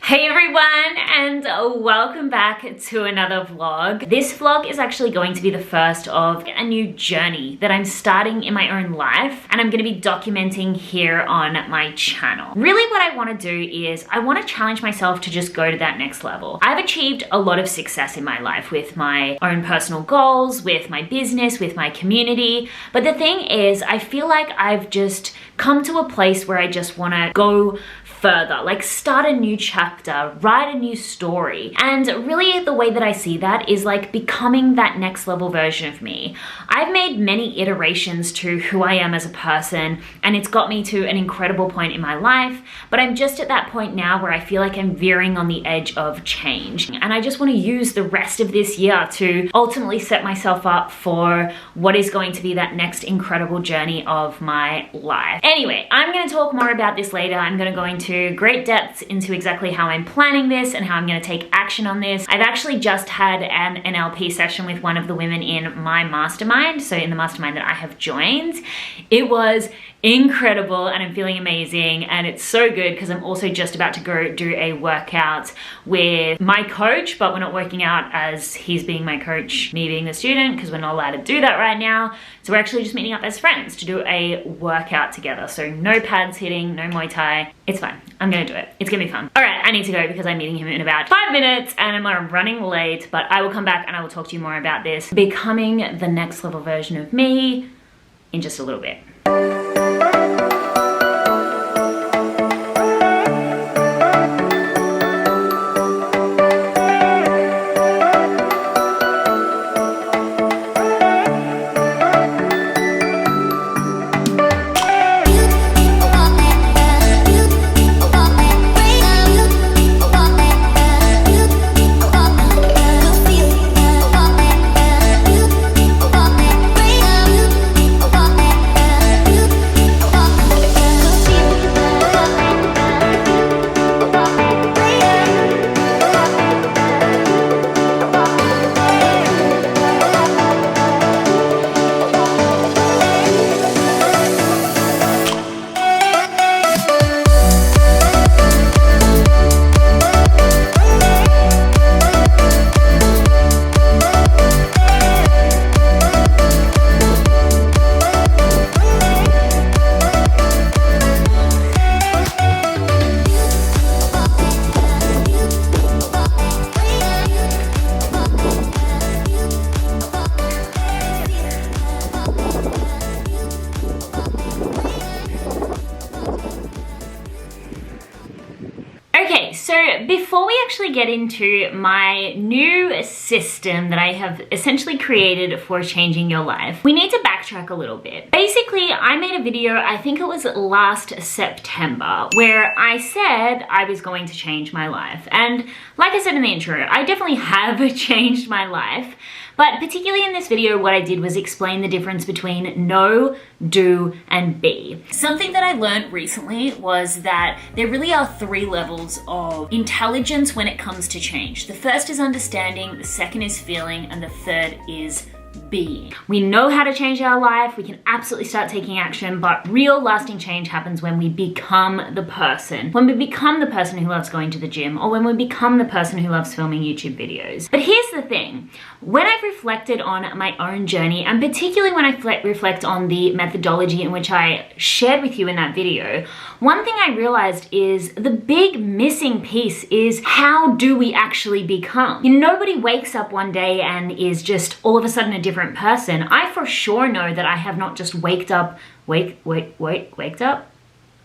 Hey everyone, and welcome back to another vlog. This vlog is actually going to be the first of a new journey that I'm starting in my own life, and I'm going to be documenting here on my channel. Really what I want to do is I want to challenge myself to just go to that next level. I've achieved a lot of success in my life with my own personal goals, with my business, with my community, but the thing is I feel like I've just come to a place where I just want to go further, like start a new chapter, write a new story. And really the way that I see that is like becoming that next level version of me. I've made many iterations to who I am as a person, and it's got me to an incredible point in my life, but I'm just at that point now where I feel like I'm veering on the edge of change. And I just want to use the rest of this year to ultimately set myself up for what is going to be that next incredible journey of my life. Anyway, I'm going to talk more about this later. I'm going to go into great depths into exactly how I'm planning this and how I'm going to take action on this. I've actually just had an NLP session with one of the women in my mastermind, so in the mastermind that I have joined. It was incredible and I'm feeling amazing, and it's so good because I'm also just about to go do a workout with my coach, but we're not working out as he's being my coach, me being the student, because we're not allowed to do that right now. So we're actually just meeting up as friends to do a workout together. So no pads hitting, no Muay Thai. It's fine. I'm gonna do it. It's gonna be fun. All right, I need to go because I'm meeting him in about 5 minutes and I'm running late, but I will come back and I will talk to you more about this, becoming the next level version of me, in just a little bit. So before we actually get into my new system that I have essentially created for changing your life, we need to backtrack a little bit. Basically, I made a video, I think it was last September, where I said I was going to change my life. And like I said in the intro, I definitely have changed my life. But particularly in this video, what I did was explain the difference between know, do, and be. Something that I learned recently was that there really are 3 levels of intelligence when it comes to change. The first is understanding, the second is feeling, and the third is being. We know how to change our life, we can absolutely start taking action, but real lasting change happens when we become the person. When we become the person who loves going to the gym, or when we become the person who loves filming YouTube videos. But here's the thing, when I've reflected on my own journey, and particularly when I reflect on the methodology in which I shared with you in that video, one thing I realized is the big missing piece is how do we actually become? You know, nobody wakes up one day and is just all of a sudden a different person. I for sure know that I have not just waked up.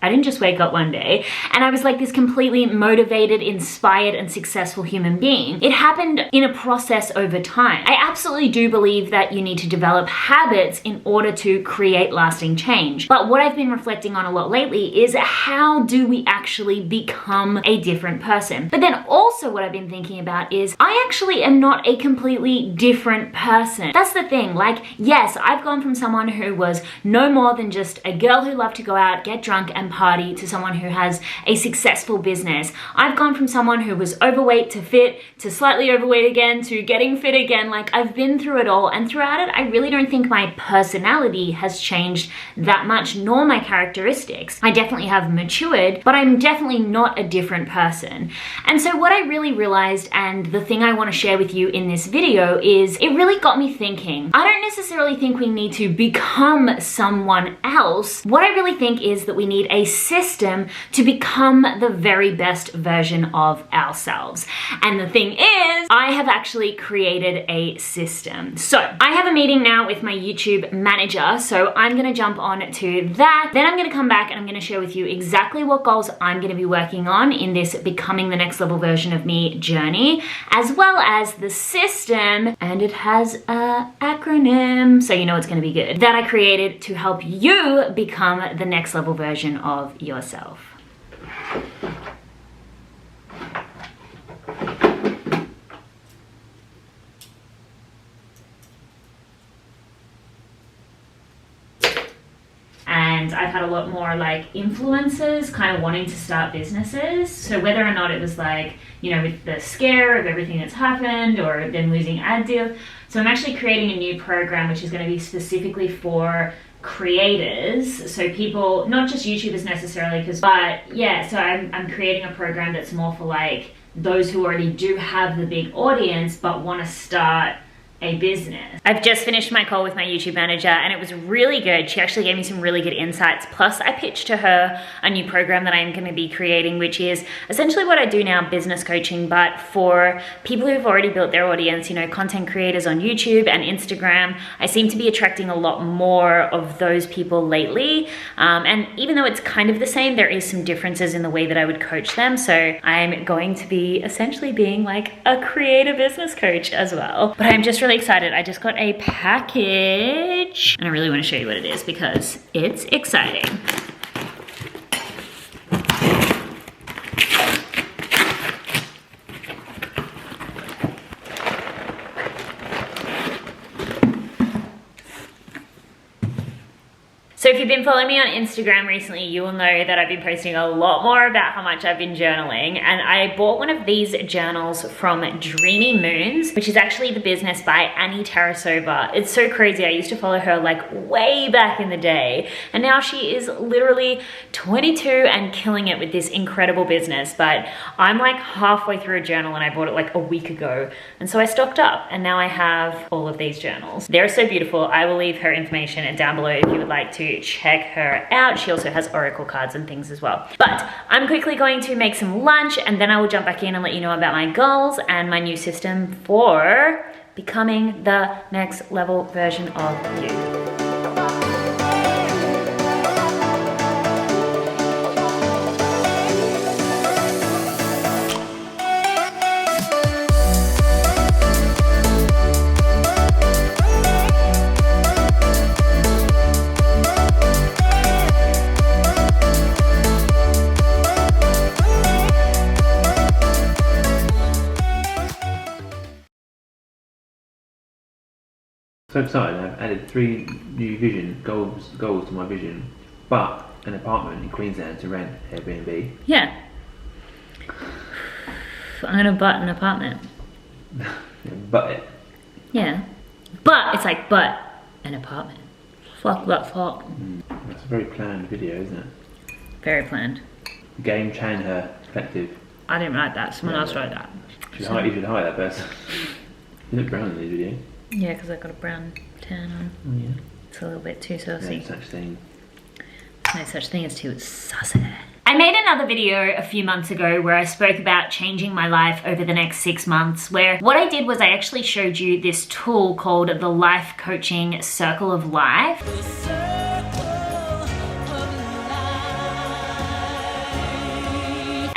I didn't just wake up one day and I was like this completely motivated, inspired, and successful human being. It happened in a process over time. I absolutely do believe that you need to develop habits in order to create lasting change. But what I've been reflecting on a lot lately is how do we actually become a different person? But then also what I've been thinking about is I actually am not a completely different person. That's the thing. Like, yes, I've gone from someone who was no more than just a girl who loved to go out, get drunk, and party to someone who has a successful business. I've gone from someone who was overweight to fit, to slightly overweight again, to getting fit again. Like, I've been through it all, and throughout it, I really don't think my personality has changed that much, nor my characteristics. I definitely have matured, but I'm definitely not a different person. And so what I really realized, and the thing I want to share with you in this video, is it really got me thinking. I don't necessarily think we need to become someone else. What I really think is that we need a system to become the very best version of ourselves. And the thing is, I have actually created a system. So I have a meeting now with my YouTube manager, so I'm gonna jump on to that. Then I'm gonna come back and I'm gonna share with you exactly what goals I'm gonna be working on in this becoming the next level version of me journey, as well as the system, and it has a acronym, so you know it's gonna be good, that I created to help you become the next level version of yourself. And I've had a lot more like influencers kind of wanting to start businesses. So whether or not it was like, you know, with the scare of everything that's happened or them losing ad deals. So I'm actually creating a new program which is going to be specifically for creators, so people, not just YouTubers necessarily, but yeah, so I'm creating a program that's more for like those who already do have the big audience but want to start a business. I've just finished my call with my YouTube manager and it was really good. She actually gave me some really good insights. Plus I pitched to her a new program that I'm going to be creating, which is essentially what I do now, business coaching, but for people who've already built their audience, you know, content creators on YouTube and Instagram. I seem to be attracting a lot more of those people lately. And even though it's kind of the same, there is some differences in the way that I would coach them. So I'm going to be essentially being like a creator business coach as well. But I'm just really excited. I just got a package and I really want to show you what it is because it's exciting. So if you've been following me on Instagram recently, you will know that I've been posting a lot more about how much I've been journaling. And I bought one of these journals from Dreamy Moons, which is actually the business by Annie Tarasova. It's so crazy. I used to follow her like way back in the day. And now she is literally 22 and killing it with this incredible business. But I'm like halfway through a journal and I bought it like a week ago. And so I stocked up and now I have all of these journals. They're so beautiful. I will leave her information down below if you would like to check her out. She also has oracle cards and things as well. But I'm quickly going to make some lunch and then I will jump back in and let you know about my goals and my new system for becoming the next level version of you. So excited, I've added 3 new goals to my vision, but an apartment in Queensland to rent, Airbnb. Yeah. I'm gonna butt an apartment. But it. Yeah. But, it's like, but an apartment. Fuck that fuck. That's a very planned video, isn't it? Very planned. Game changer effective. I didn't write that, someone else wrote that. You should hire that person. You look brown in these videos. Yeah, because I've got a brown tan on. Oh, yeah. It's a little bit too saucy. No such thing. No such thing as too saucy. I made another video a few months ago where I spoke about changing my life over the next 6 months, where what I did was I actually showed you this tool called the Life Coaching Circle of Life.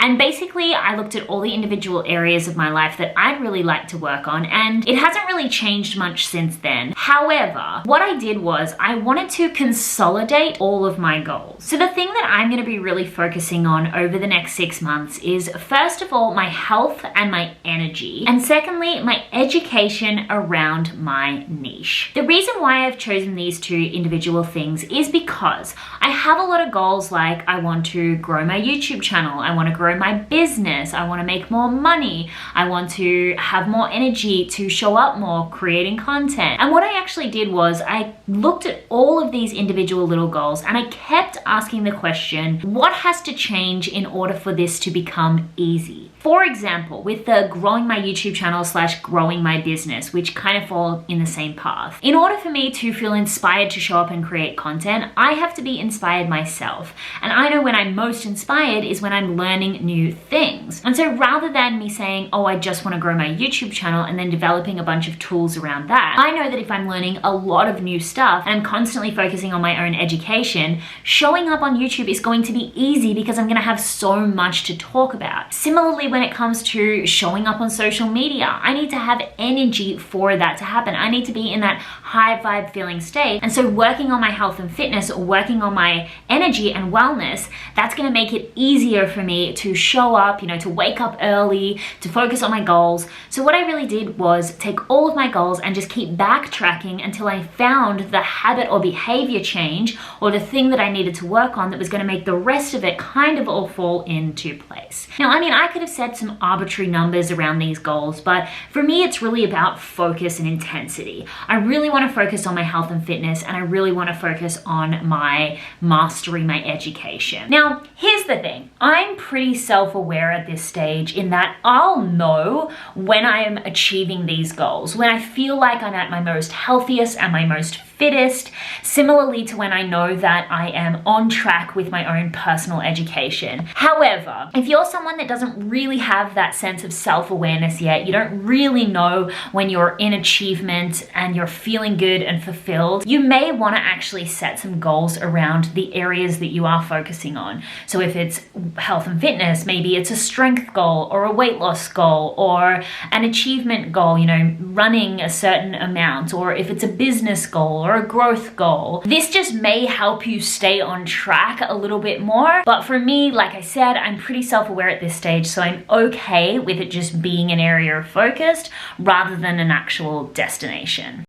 And basically I looked at all the individual areas of my life that I'd really like to work on, and it hasn't really changed much since then. However, what I did was I wanted to consolidate all of my goals. So the thing that I'm going to be really focusing on over the next 6 months is, first of all, my health and my energy, and secondly, my education around my niche. The reason why I've chosen these two individual things is because I have a lot of goals, like I want to grow my YouTube channel, I want to grow my business, I want to make more money, I want to have more energy to show up more creating content. And what I actually did was I looked at all of these individual little goals and I kept asking the question, what has to change in order for this to become easy? For example, with the growing my YouTube channel / growing my business, which kind of fall in the same path. In order for me to feel inspired to show up and create content, I have to be inspired myself. And I know when I'm most inspired is when I'm learning new things. And so rather than me saying, oh, I just want to grow my YouTube channel and then developing a bunch of tools around that, I know that if I'm learning a lot of new stuff and I'm constantly focusing on my own education, showing up on YouTube is going to be easy because I'm going to have so much to talk about. Similarly, when it comes to showing up on social media, I need to have energy for that to happen. I need to be in that high vibe feeling state. And so working on my health and fitness, or working on my energy and wellness, that's going to make it easier for me to show up, to wake up early, to focus on my goals. So what I really did was take all of my goals and just keep backtracking until I found the habit or behavior change, or the thing that I needed to work on that was going to make the rest of it kind of all fall into place. Now, I could have said some arbitrary numbers around these goals, but for me, it's really about focus and intensity. I really want to focus on my health and fitness, and I really want to focus on my mastery, my education. Now, here's the thing. I'm pretty self-aware at this stage in that I'll know when I am achieving these goals, when I feel like I'm at my most healthiest and my most fittest, similarly to when I know that I am on track with my own personal education. However, if you're someone that doesn't really have that sense of self-awareness yet, you don't really know when you're in achievement and you're feeling good and fulfilled, you may want to actually set some goals around the areas that you are focusing on. So if it's health and fitness, maybe it's a strength goal or a weight loss goal or an achievement goal, running a certain amount, or if it's a business goal or a growth goal. This just may help you stay on track a little bit more. But for me, like I said, I'm pretty self-aware at this stage, so I'm okay with it just being an area of focus rather than an actual destination.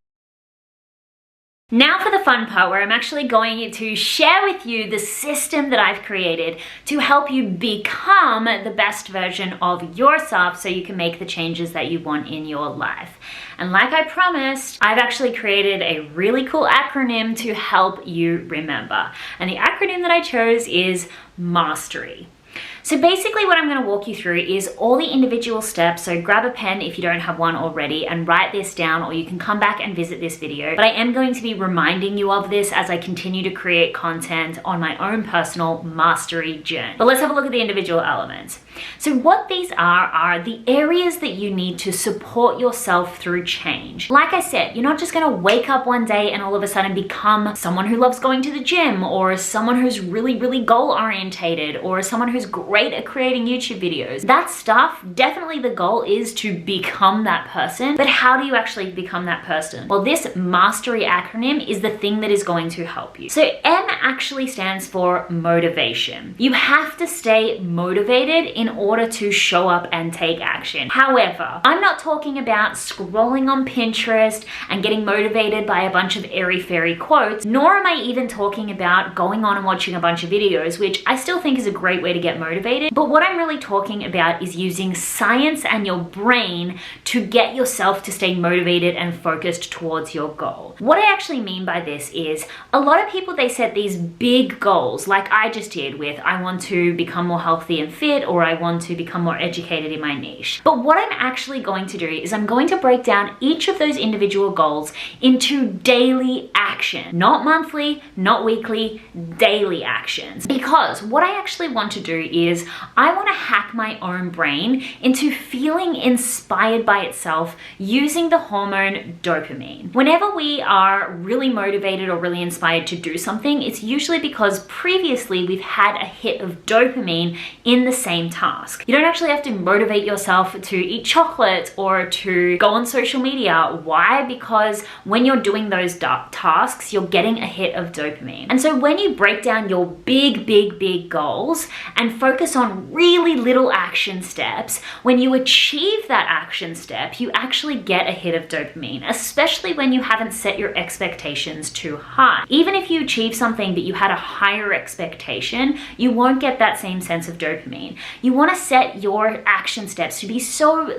Now for the fun part, where I'm actually going to share with you the system that I've created to help you become the best version of yourself so you can make the changes that you want in your life. And like I promised, I've actually created a really cool acronym to help you remember. And the acronym that I chose is MASTERY. So basically what I'm going to walk you through is all the individual steps. So grab a pen if you don't have one already and write this down, or you can come back and visit this video. But I am going to be reminding you of this as I continue to create content on my own personal mastery journey. But let's have a look at the individual elements. So what these are the areas that you need to support yourself through change. Like I said, you're not just going to wake up one day and all of a sudden become someone who loves going to the gym, or someone who's really, really goal orientated, or someone who's great at creating YouTube videos. That stuff, definitely the goal is to become that person, but how do you actually become that person? Well, this mastery acronym is the thing that is going to help you. So M actually stands for motivation. You have to stay motivated in order to show up and take action. However, I'm not talking about scrolling on Pinterest and getting motivated by a bunch of airy-fairy quotes, nor am I even talking about going on and watching a bunch of videos, which I still think is a great way to get motivated. But what I'm really talking about is using science and your brain to get yourself to stay motivated and focused towards your goal. What I actually mean by this is a lot of people, they set these big goals like I just did with I want to become more healthy and fit, or I want to become more educated in my niche. But what I'm actually going to do is I'm going to break down each of those individual goals into daily action, not monthly, not weekly, daily actions. Because what I actually want to do is is I want to hack my own brain into feeling inspired by itself using the hormone dopamine. Whenever we are really motivated or really inspired to do something, it's usually because previously we've had a hit of dopamine in the same task. You don't actually have to motivate yourself to eat chocolate or to go on social media. Why? Because when you're doing those tasks, you're getting a hit of dopamine. And so when you break down your big goals and focus on really little action steps, when you achieve that action step, you actually get a hit of dopamine, especially when you haven't set your expectations too high. Even if you achieve something but you had a higher expectation, you won't get that same sense of dopamine. You want to set your action steps to be so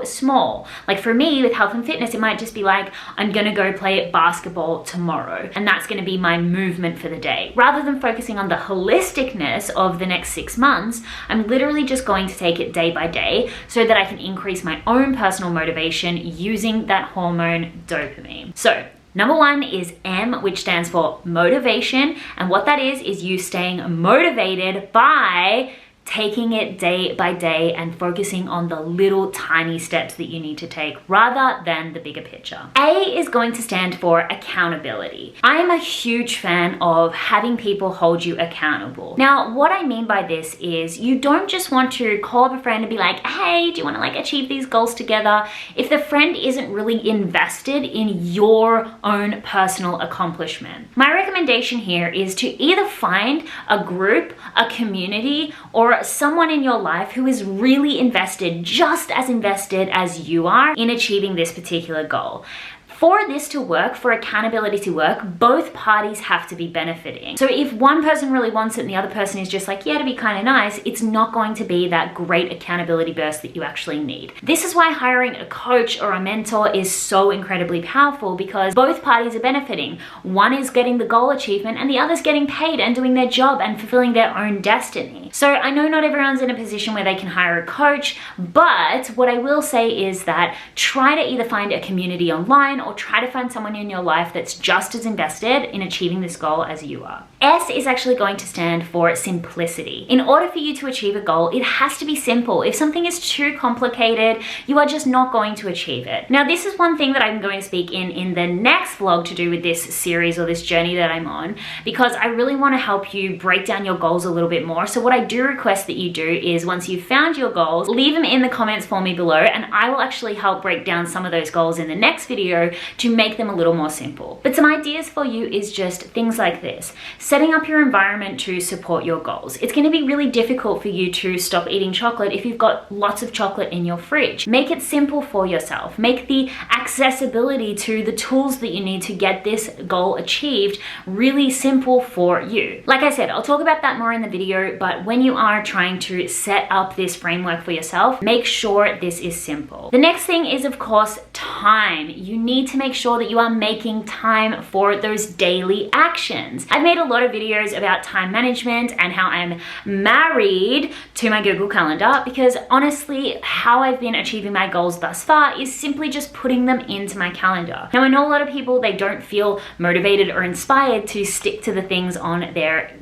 small. Like for me with health and fitness, it might just be like, I'm gonna go play basketball tomorrow, and that's gonna be my movement for the day. Rather than focusing on the holisticness of the next 6 months, I'm literally just going to take it day by day so that I can increase my own personal motivation using that hormone dopamine. So number 1 is M, which stands for motivation. And what that is you staying motivated by taking it day by day and focusing on the little tiny steps that you need to take rather than the bigger picture. A is going to stand for accountability. I am a huge fan of having people hold you accountable. Now, what I mean by this is you don't just want to call up a friend and be like, hey, do you want to achieve these goals together? If the friend isn't really invested in your own personal accomplishment. My recommendation here is to either find a group, a community, or someone in your life who is really invested, just as invested as you are in achieving this particular goal. For this to work, for accountability to work, both parties have to be benefiting. So if one person really wants it and the other person is just like, yeah, to be kind of nice, it's not going to be that great accountability burst that you actually need. This is why hiring a coach or a mentor is so incredibly powerful, because both parties are benefiting. One is getting the goal achievement and the other's getting paid and doing their job and fulfilling their own destiny. So I know not everyone's in a position where they can hire a coach, but what I will say is that try to either find a community online or try to find someone in your life that's just as invested in achieving this goal as you are. S is actually going to stand for simplicity. In order for you to achieve a goal, it has to be simple. If something is too complicated, you are just not going to achieve it. Now, this is one thing that I'm going to speak in the next vlog to do with this series or this journey that I'm on, because I really want to help you break down your goals a little bit more. So what I do request that you do is once you've found your goals, leave them in the comments for me below, and I will actually help break down some of those goals in the next video to make them a little more simple. But some ideas for you is just things like this. Setting up your environment to support your goals. It's going to be really difficult for you to stop eating chocolate if you've got lots of chocolate in your fridge. Make it simple for yourself. Make the accessibility to the tools that you need to get this goal achieved really simple for you. Like I said, I'll talk about that more in the video, but when you are trying to set up this framework for yourself, make sure this is simple. The next thing is, of course, time. You need to make sure that you are making time for those daily actions. I've made a lot of videos about time management and how I'm married to my Google Calendar, because honestly, how I've been achieving my goals thus far is simply just putting them into my calendar. Now, I know a lot of people, they don't feel motivated or inspired to stick to the things on their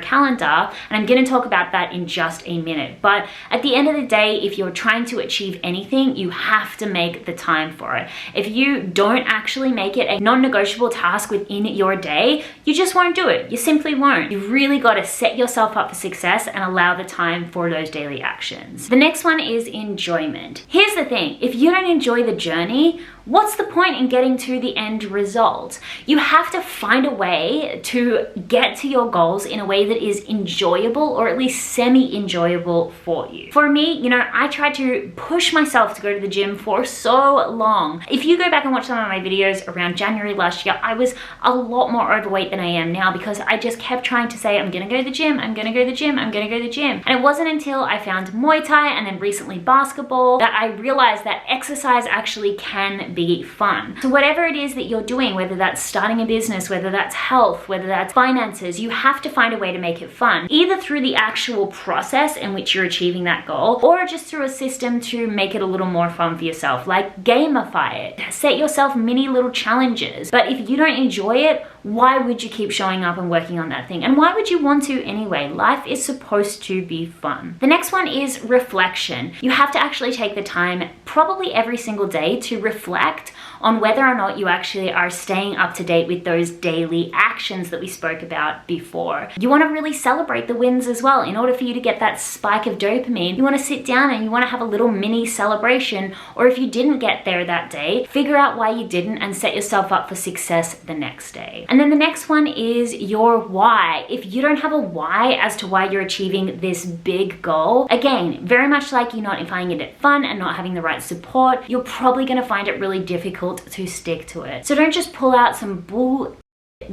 calendar, and I'm going to talk about that in just a minute. But at the end of the day, if you're trying to achieve anything, you have to make the time for it. If you don't actually make it a non-negotiable task within your day, you just won't do it. You simply won't. You've really got to set yourself up for success and allow the time for those daily actions. The next one is enjoyment. Here's the thing, if you don't enjoy the journey, what's the point in getting to the end result? You have to find a way to get to your goals in a way that is enjoyable, or at least semi-enjoyable for you. For me, I tried to push myself to go to the gym for so long. If you go back and watch some of my videos around January last year, I was a lot more overweight than I am now, because I just kept trying to say, I'm gonna go to the gym, I'm gonna go to the gym, I'm gonna go to the gym. And it wasn't until I found Muay Thai and then recently basketball that I realized that exercise actually can be fun. So whatever it is that you're doing, whether that's starting a business, whether that's health, whether that's finances, you have to find a way to make it fun, either through the actual process in which you're achieving that goal, or just through a system to make it a little more fun for yourself, like gamify it. Set yourself mini little challenges. But if you don't enjoy it, why would you keep showing up and working on that thing? And why would you want to anyway? Life is supposed to be fun. The next one is reflection. You have to actually take the time, probably every single day, to reflect on whether or not you actually are staying up to date with those daily actions that we spoke about before. You want to really celebrate the wins as well. In order for you to get that spike of dopamine, you want to sit down and you want to have a little mini celebration, or if you didn't get there that day, figure out why you didn't and set yourself up for success the next day. And then the next one is your why. If you don't have a why as to why you're achieving this big goal, again, very much like you not finding it fun and not having the right support, you're probably going to find it really difficult to stick to it. So don't just pull out some bull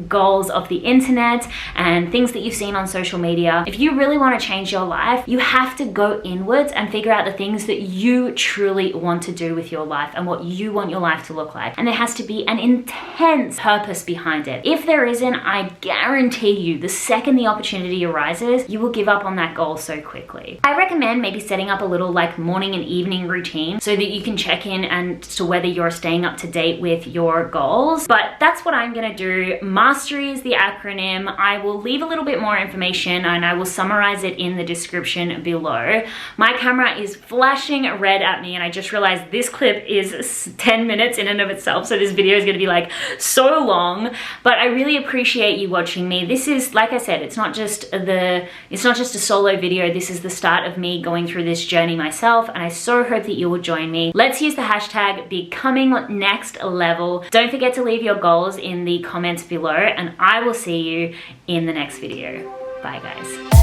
goals of the internet and things that you've seen on social media. If you really want to change your life, you have to go inwards and figure out the things that you truly want to do with your life and what you want your life to look like. And there has to be an intense purpose behind it. If there isn't, I guarantee you, the second the opportunity arises, you will give up on that goal so quickly. I recommend maybe setting up a little like morning and evening routine so that you can check in and to whether you're staying up to date with your goals. But that's what I'm gonna do. Mastery is the acronym. I will leave a little bit more information and I will summarize it in the description below. My camera is flashing red at me and I just realized this clip is 10 minutes in and of itself, so this video is going to be like so long, but I really appreciate you watching me. This is, like I said, it's not just a solo video. This is the start of me going through this journey myself, and I so hope that you will join me. Let's use the hashtag #BecomingNextLevel. Don't forget to leave your goals in the comments below, and I will see you in the next video. Bye guys.